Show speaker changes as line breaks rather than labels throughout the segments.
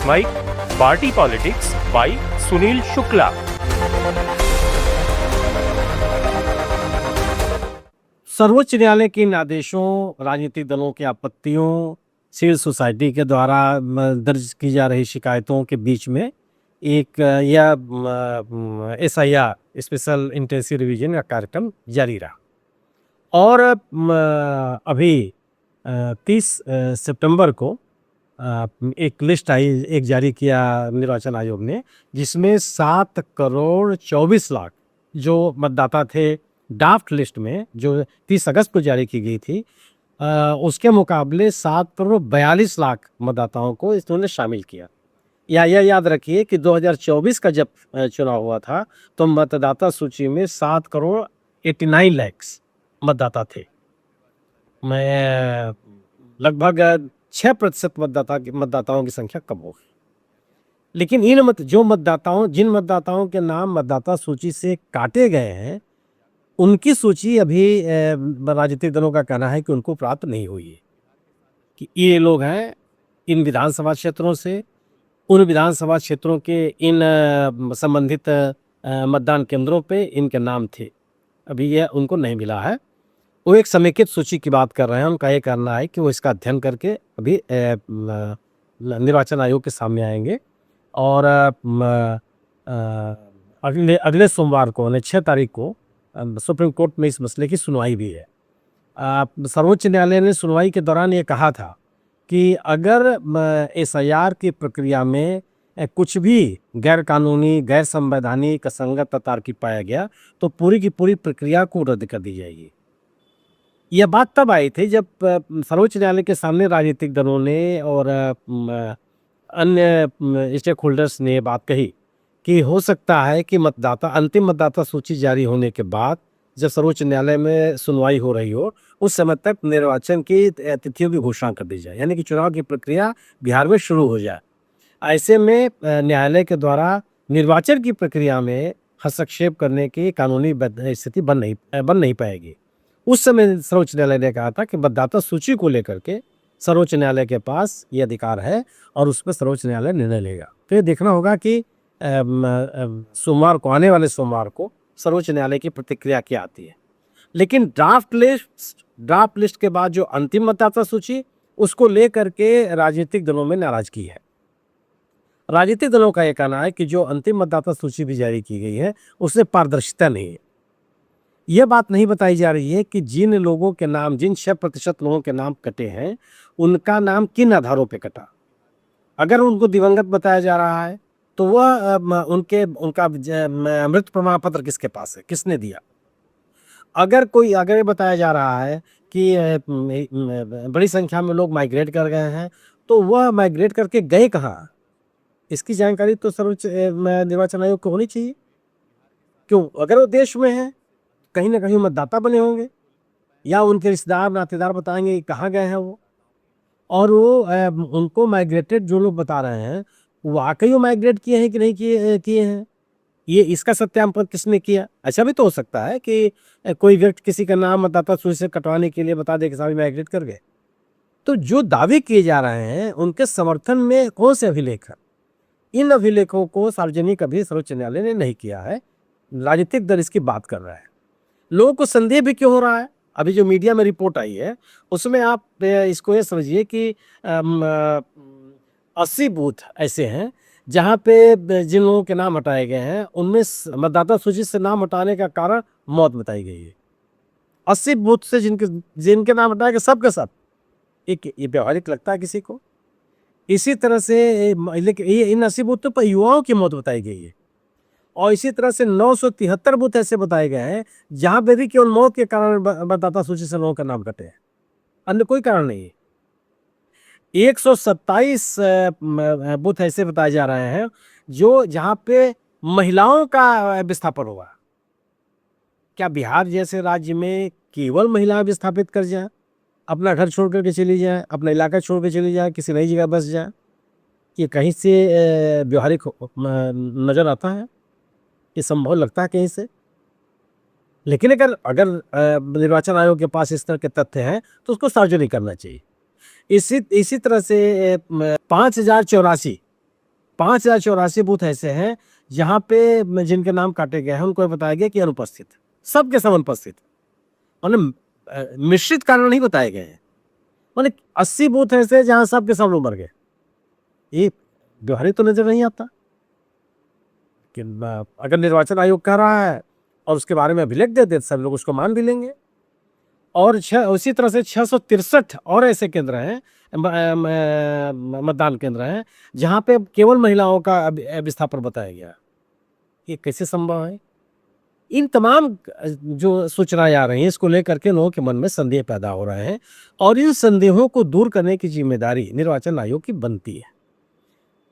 Mic party politics by Sunil Shukla.
सर्वोच्च न्यायालय के इन आदेशों, राजनीतिक दलों की आपत्तियों, सिविल सोसाइटी के द्वारा दर्ज की जा रही शिकायतों के बीच में एक SIR स्पेशल इंटेंसिव रिवीजन का कार्यक्रम जारी रहा। और अभी 30 सितंबर को एक लिस्ट आई, एक जारी किया निर्वाचन आयोग ने, जिसमें 7 करोड़ 24 लाख जो मतदाता थे ड्राफ्ट लिस्ट में, जो 30 अगस्त को जारी की गई थी, उसके मुकाबले 7 करोड़ 42 लाख मतदाताओं को इन्होंने शामिल किया। यह याद रखिए कि 2024 का जब चुनाव हुआ था तो मतदाता सूची में 7 करोड़ 89 लाख मतदाता थे। मैं लगभग 6% मतदाताओं की संख्या कम हो गई। लेकिन जिन मतदाताओं के नाम मतदाता सूची से काटे गए हैं, उनकी सूची अभी राजनीतिक दलों का कहना है कि उनको प्राप्त नहीं हुई है, कि ये लोग हैं इन विधानसभा क्षेत्रों से, उन विधानसभा क्षेत्रों के इन संबंधित मतदान केंद्रों पे इनके नाम थे, अभी यह उनको नहीं मिला है। वो एक समेकित सूची की बात कर रहे हैं। उनका ये कहना है कि वो इसका अध्ययन करके अभी निर्वाचन आयोग के सामने आएंगे और अगले सोमवार को 6 तारीख को सुप्रीम कोर्ट में इस मसले की सुनवाई भी है। सर्वोच्च न्यायालय ने सुनवाई के दौरान ये कहा था कि अगर SIR की प्रक्रिया में कुछ भी गैर कानूनी, गैर संवैधानिक, असंगत, अतार्किक पाया गया तो पूरी की पूरी प्रक्रिया को रद्द कर दी जाएगी। यह बात तब आई थी जब सर्वोच्च न्यायालय के सामने राजनीतिक दलों ने और अन्य स्टेक होल्डर्स ने बात कही कि हो सकता है कि अंतिम मतदाता सूची जारी होने के बाद जब सर्वोच्च न्यायालय में सुनवाई हो रही हो, उस समय तक निर्वाचन की तिथियों की घोषणा कर दी जाए, यानी कि चुनाव की प्रक्रिया बिहार में शुरू हो जाए। ऐसे में न्यायालय के द्वारा निर्वाचन की प्रक्रिया में हस्तक्षेप करने की कानूनी स्थिति बन नहीं पाएगी। उस समय सर्वोच्च न्यायालय ने कहा था कि मतदाता सूची को लेकर के सर्वोच्च न्यायालय के पास ये अधिकार है और उस पर सर्वोच्च न्यायालय निर्णय लेगा। तो ये देखना होगा कि आने वाले सोमवार को सर्वोच्च न्यायालय की प्रतिक्रिया क्या आती है। लेकिन ड्राफ्ट लिस्ट के बाद जो अंतिम मतदाता सूची, उसको लेकर के राजनीतिक दलों में नाराजगी है। राजनीतिक दलों का यह कहना है कि जो अंतिम मतदाता सूची भी जारी की गई है उसमें पारदर्शिता नहीं है। यह बात नहीं बताई जा रही है कि जिन 6% लोगों के नाम कटे हैं, उनका नाम किन आधारों पे कटा। अगर उनको दिवंगत बताया जा रहा है तो वह उनका मृत प्रमाण पत्र किसके पास है, किसने दिया। अगर ये बताया जा रहा है कि बड़ी संख्या में लोग माइग्रेट कर गए हैं, तो वह माइग्रेट करके गए कहाँ, इसकी जानकारी तो सर्वोच्च निर्वाचन आयोग को होनी चाहिए। क्यों? अगर वो देश में है, कहीं ना कहीं मतदाता बने होंगे या उनके रिश्तेदार नातेदार बताएंगे कहाँ गए हैं वो। और वो उनको माइग्रेटेड जो लोग बता रहे हैं, वाकई वो माइग्रेट किए हैं कि नहीं किए हैं, ये इसका सत्यापन किसने किया। अच्छा भी तो हो सकता है कि कोई व्यक्ति किसी का नाम मतदाता सूची से कटवाने के लिए बता दे कि साहब माइग्रेट कर गए। तो जो दावे किए जा रहे हैं उनके समर्थन में कौन से अभिलेख है, इन अभिलेखों को सार्वजनिक अभी सर्वोच्च न्यायालय ने नहीं किया है। राजनीतिक दल इसकी बात कर रहा है। लोगों को संदेह भी क्यों हो रहा है, अभी जो मीडिया में रिपोर्ट आई है उसमें आप इसको ये समझिए कि 80 बूथ ऐसे हैं जहां पे जिन लोगों के नाम हटाए गए हैं उनमें मतदाता सूची से नाम हटाने का कारण मौत बताई गई है। 80 बूथ से जिनके नाम हटाए गए सब के सब, ये व्यवहारिक लगता है किसी को। इसी तरह से इन 80 बूथों पर युवाओं की मौत बताई गई है और इसी तरह से 973 बूथ ऐसे बताए गए हैं जहां पे भी केवल मौत के कारण मतदाता सूची से लोगों का नाम कटे हैं, अन्य कोई कारण नहीं है। 127 बूथ ऐसे बताए जा रहे हैं जहां पे महिलाओं का विस्थापन हुआ। क्या बिहार जैसे राज्य में केवल महिलाएं विस्थापित कर जाएं, अपना घर छोड़ करके चली जाएं, अपना इलाका छोड़ कर चली जाएं, किसी नई जगह बस जाएं? ये कहीं से व्यवहारिक नजर आता है? ये संभव लगता है कहीं से? लेकिन अगर निर्वाचन आयोग के पास इस तरह के तथ्य हैं तो उसको सार्वजनिक करना चाहिए। इसी तरह से 5084 5084 बूथ ऐसे हैं जहाँ पे जिनके नाम काटे गए हैं उनको बताया गया कि अनुपस्थित, सबके सब अनुपस्थित। मिश्रित कारण नहीं बताए गए हैं। 80 बूथ ऐसे जहाँ सबके सब लोग मर गए। ये व्यवहारिक तो नजर नहीं आता कि अगर निर्वाचन आयोग कह रहा है और उसके बारे में अभिलेख दे दे सब लोग उसको मान भी लेंगे। और उसी तरह से 663 और ऐसे केंद्र हैं, मतदान केंद्र हैं जहाँ पे केवल महिलाओं का विस्थापन बताया गया। ये कैसे संभव है? इन तमाम जो सूचनाएं आ रही हैं इसको लेकर के लोगों के मन में संदेह पैदा हो रहे हैं और इन संदेहों को दूर करने की जिम्मेदारी निर्वाचन आयोग की बनती है।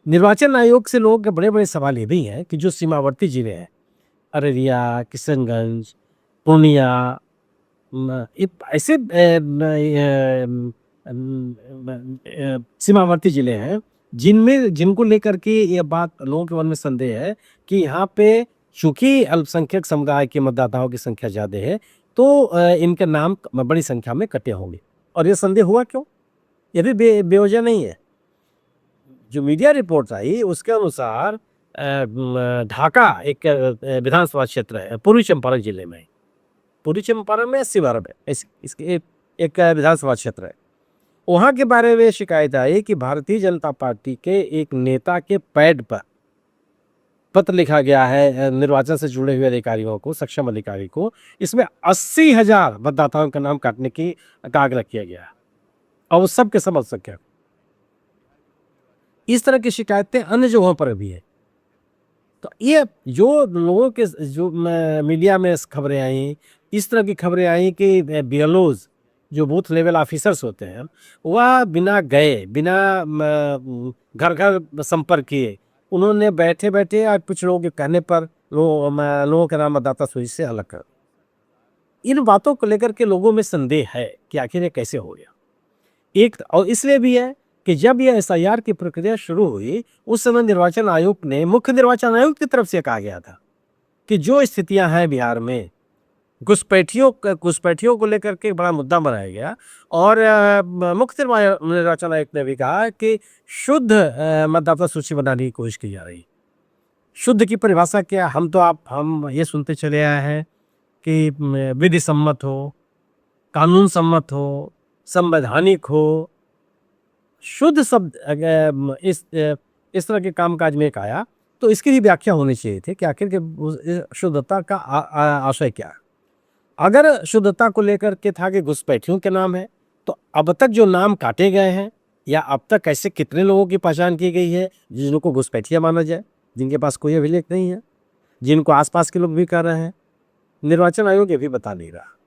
निर्वाचन आयोग से लोगों के बड़े बड़े सवाल ये भी हैं कि जो सीमावर्ती जिले हैं, अररिया, किशनगंज, पूर्णिया, ऐसे सीमावर्ती जिले हैं जिनको लेकर के ये बात लोगों के मन में संदेह है कि यहाँ पे चूंकि अल्पसंख्यक समुदाय के मतदाताओं की संख्या ज्यादा है तो इनके नाम बड़ी संख्या में कटे होंगे। और ये संदेह हुआ क्यों? ये भी बेवजह नहीं है। जो मीडिया रिपोर्ट आई उसके अनुसार ढाका एक विधानसभा क्षेत्र है पूर्वी चंपारण जिले में। पूर्वी चंपारण में 80 वार्ड है, इसके एक विधानसभा क्षेत्र है। वहां के बारे में शिकायत आई कि भारतीय जनता पार्टी के एक नेता के पैड पर पत्र लिखा गया है निर्वाचन से जुड़े हुए अधिकारियों को, सक्षम अधिकारी को। इसमें 80,000 मतदाताओं का नाम काटने का आग्रह किया गया और वो सबके समझ सके। इस तरह की शिकायतें अन्य जगहों पर भी है। तो ये जो लोगों के जो मीडिया में खबरें आई, इस तरह की खबरें आई कि बीएलओज जो बूथ लेवल ऑफिसर्स होते हैं वह बिना गए, बिना घर घर संपर्क किए, उन्होंने बैठे बैठे और कुछ लोगों के कहने पर लोगों के नाम मतदाता सूची से अलग कर। इन बातों को लेकर के लोगों में संदेह है कि आखिर ये कैसे हो गया। एक और इसलिए भी है कि जब यह एसआईआर की प्रक्रिया शुरू हुई उस समय निर्वाचन आयोग ने, मुख्य निर्वाचन आयोग की तरफ से कहा गया था कि जो स्थितियां हैं बिहार में, घुसपैठियों को लेकर के बड़ा मुद्दा बनाया गया और मुख्य निर्वाचन आयोग ने भी कहा कि शुद्ध मतदाता सूची बनाने की कोशिश की जा रही। शुद्ध की परिभाषा क्या? हम ये सुनते चले आए हैं कि विधि सम्मत हो, कानून सम्मत हो, संवैधानिक हो। शुद्ध शब्द इस तरह के कामकाज में एक आया तो इसकी भी व्याख्या होनी चाहिए थी कि आखिर के शुद्धता का आशय क्या है। अगर शुद्धता को लेकर के था कि घुसपैठियों के नाम है तो अब तक जो नाम काटे गए हैं या अब तक ऐसे कितने लोगों की पहचान की गई है जिनको घुसपैठिया माना जाए, जिनके पास कोई अभिलेख नहीं है, जिनको आसपास के लोग भी कर रहे हैं? निर्वाचन आयोग ये भी बता नहीं रहा।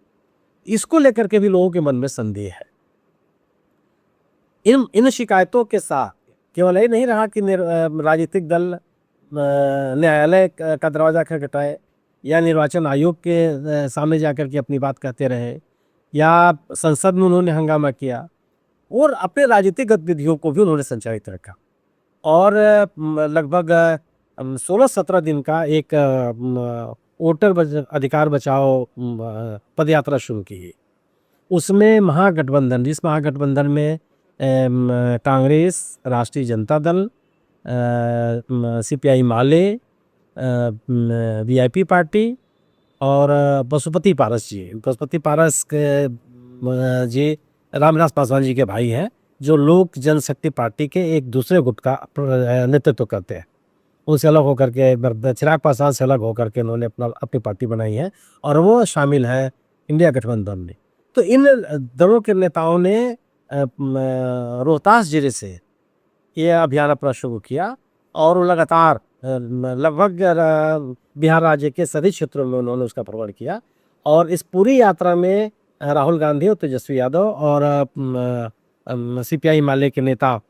इसको लेकर के भी लोगों के मन में संदेह है। इन शिकायतों के साथ केवल ये नहीं रहा कि राजनीतिक दल न्यायालय का दरवाजा खटखटाए या निर्वाचन आयोग के सामने जाकर के अपनी बात कहते रहे या संसद में उन्होंने हंगामा किया, और अपने राजनीतिक गतिविधियों को भी उन्होंने संचालित रखा और लगभग 16-17 दिन का एक वोटर अधिकार बचाओ पदयात्रा शुरू की। उसमें महागठबंधन, जिस महागठबंधन में कांग्रेस, राष्ट्रीय जनता दल, सीपीआई माले, वीआईपी पार्टी और पशुपति पारस जी रामविलास पासवान जी के भाई हैं जो लोक जनशक्ति पार्टी के एक दूसरे गुट का नेतृत्व करते हैं। उनसे अलग होकर के चिराग पासवान से अलग होकर के उन्होंने अपनी पार्टी बनाई है और वो शामिल है इंडिया गठबंधन में। तो इन दलों के नेताओं ने रोहतास जिले से ये अभियान अपना शुरू किया और लगातार लगभग बिहार राज्य के सभी क्षेत्रों में उन्होंने उसका भ्रमण किया और इस पूरी यात्रा में राहुल गांधी और तेजस्वी यादव और सीपीआई माले के नेता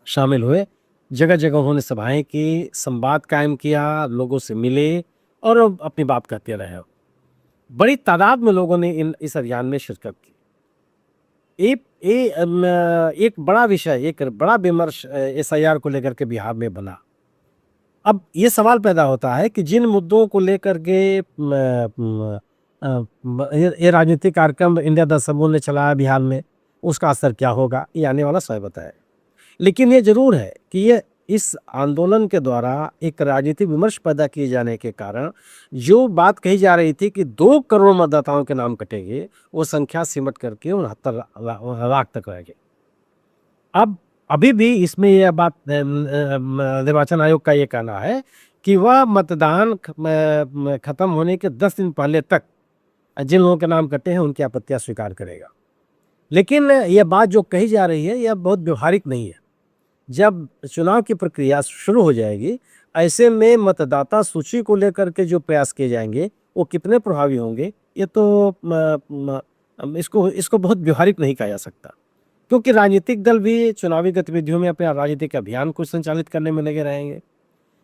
शामिल हुए। जगह जगह उन्होंने सभाएं की, संवाद कायम किया, लोगों से मिले और अपनी बात कहते रहे। बड़ी तादाद में लोगों ने इस अभियान में शिरकत की। एक बड़ा विषय, एक बड़ा विमर्श एसआईआर को लेकर के बिहार में बना। अब ये सवाल पैदा होता है कि जिन मुद्दों को लेकर के ये राजनीतिक कार्यक्रम इंडिया दल समूह ने चलाया बिहार में, उसका असर क्या होगा ये आने वाला समय बताएगा। लेकिन ये जरूर है कि ये इस आंदोलन के द्वारा एक राजनीतिक विमर्श पैदा किए जाने के कारण जो बात कही जा रही थी कि 2 करोड़ मतदाताओं के नाम कटेंगे, वो संख्या सिमट करके 69 लाख तक रह गई। अब अभी भी इसमें यह बात निर्वाचन आयोग का ये कहना है कि वह मतदान खत्म होने के 10 दिन पहले तक जिन लोगों के नाम कटे हैं उनकी आपत्तियां स्वीकार करेगा। लेकिन यह बात जो कही जा रही है यह बहुत व्यवहारिक नहीं है। जब चुनाव की प्रक्रिया शुरू हो जाएगी, ऐसे में मतदाता सूची को लेकर के जो प्रयास किए जाएंगे वो कितने प्रभावी होंगे, ये तो इसको बहुत व्यवहारिक नहीं कहा जा सकता, क्योंकि राजनीतिक दल भी चुनावी गतिविधियों में अपने राजनीतिक अभियान को संचालित करने में लगे रहेंगे।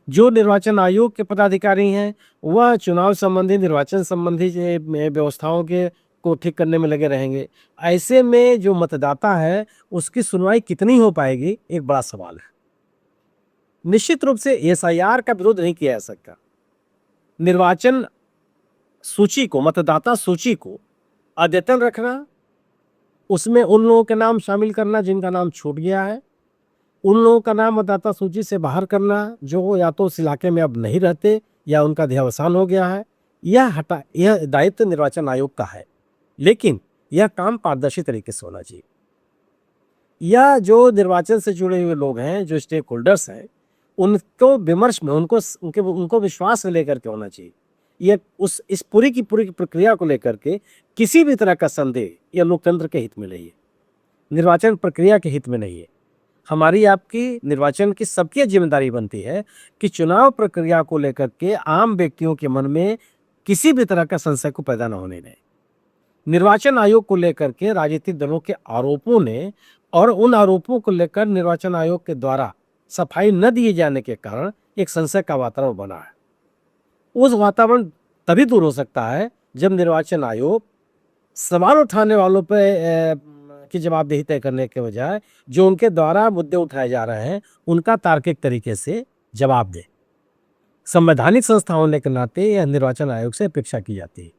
जो निर्वाचन आयोग के पदाधिकारी हैं वह चुनाव संबंधी, निर्वाचन संबंधी व्यवस्थाओं के को ठीक करने में लगे रहेंगे। ऐसे में जो मतदाता है उसकी सुनवाई कितनी हो पाएगी, एक बड़ा सवाल है। निश्चित रूप से एसआईआर का विरोध नहीं किया जा सकता। निर्वाचन सूची को, मतदाता सूची को अद्यतन रखना, उसमें उन लोगों के नाम शामिल करना जिनका नाम छूट गया है, उन लोगों का नाम मतदाता सूची से बाहर करना जो या तो उस इलाके में अब नहीं रहते या उनका देहावसान हो गया है, यह दायित्व निर्वाचन आयोग का है। लेकिन यह काम पारदर्शी तरीके से होना चाहिए। यह जो निर्वाचन से जुड़े हुए लोग हैं, जो स्टेक होल्डर्स हैं, उनको विमर्श में उनको विश्वास में लेकर के होना चाहिए। यह इस पूरी की प्रक्रिया को लेकर के किसी भी तरह का संदेह यह लोकतंत्र के हित में नहीं है, निर्वाचन प्रक्रिया के हित में नहीं है। हमारी आपकी निर्वाचन की सबकी जिम्मेदारी बनती है कि चुनाव प्रक्रिया को लेकर के आम व्यक्तियों के मन में किसी भी तरह का संशय को पैदा न होने दें। निर्वाचन आयोग को लेकर के राजनीतिक दलों के आरोपों ने और उन आरोपों को लेकर निर्वाचन आयोग के द्वारा सफाई न दिए जाने के कारण एक संशय का वातावरण बना है। उस वातावरण तभी दूर हो सकता है जब निर्वाचन आयोग सवाल उठाने वालों पर की जवाबदेही तय करने के बजाय जो उनके द्वारा मुद्दे उठाए जा रहे हैं उनका तार्किक तरीके से जवाब दे। संवैधानिक संस्था होने के नाते यह निर्वाचन आयोग से अपेक्षा की जाती है।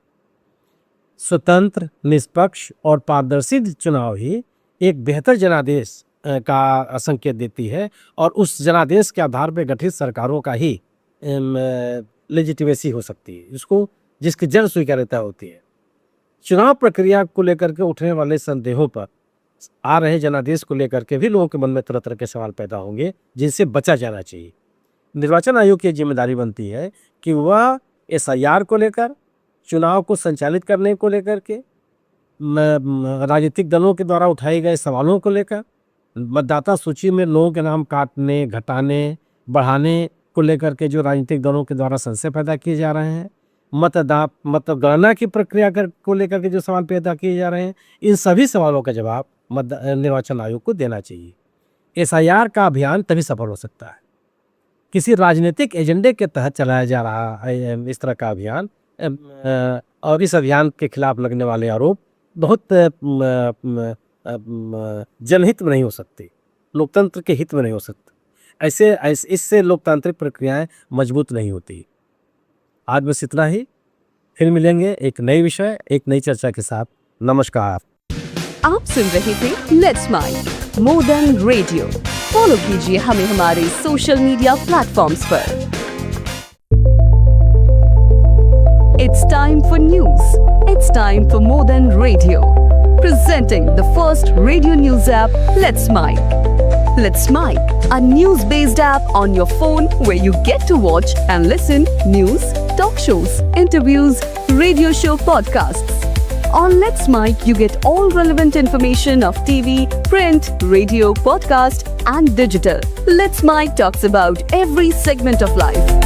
स्वतंत्र, निष्पक्ष और पारदर्शी चुनाव ही एक बेहतर जनादेश का संकेत देती है और उस जनादेश के आधार पर गठित सरकारों का ही लेजिटिमेसी हो सकती है, जिसकी जन स्वीकार्यता होती है। चुनाव प्रक्रिया को लेकर के उठने वाले संदेहों पर आ रहे जनादेश को लेकर के भी लोगों के मन में तरह तरह के सवाल पैदा होंगे जिनसे बचा जाना चाहिए। निर्वाचन आयोग की जिम्मेदारी बनती है कि वह एसआईआर को लेकर, चुनाव को संचालित करने को लेकर के, राजनीतिक दलों के द्वारा उठाए गए सवालों को लेकर, मतदाता सूची में लोगों के नाम काटने, घटाने, बढ़ाने को लेकर के जो राजनीतिक दलों के द्वारा संशय पैदा किए जा रहे हैं, मतगणना की प्रक्रिया को लेकर के जो सवाल पैदा किए जा रहे हैं, इन सभी सवालों का जवाब निर्वाचन आयोग को देना चाहिए। एसआईआर का अभियान तभी सफल हो सकता है किसी राजनीतिक एजेंडे के तहत चलाया जा रहा है इस तरह का अभियान, और इस अभियान के खिलाफ लगने वाले आरोप बहुत जनहित में नहीं हो सकते, लोकतंत्र के हित में नहीं हो सकते। इससे लोकतांत्रिक प्रक्रियाएं मजबूत नहीं होती। आज बस इतना ही, फिर मिलेंगे एक नए विषय, एक नई चर्चा के साथ। नमस्कार।
आप सुन रहे थे let's mind more than radio. Follow कीजिए हमें हमारे सोशल मीडिया प्लेटफॉर्म्स पर। It's time for news. It's time for more than radio. Presenting the first radio news app, Let's Mic. Let's Mic, a news-based app on your phone where you get to watch and listen news, talk shows, interviews, radio show podcasts. On Let's Mic, you get all relevant information of TV, print, radio, podcast, and digital. Let's Mic talks about every segment of life.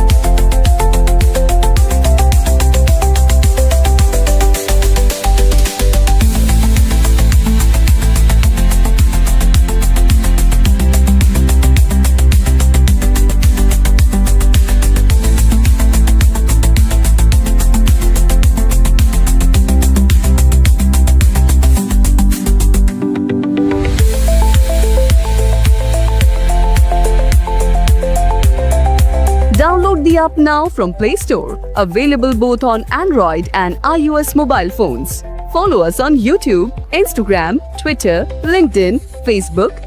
Download the app now from Play Store. Available both on Android and iOS mobile phones. Follow us on YouTube, Instagram, Twitter, LinkedIn, Facebook,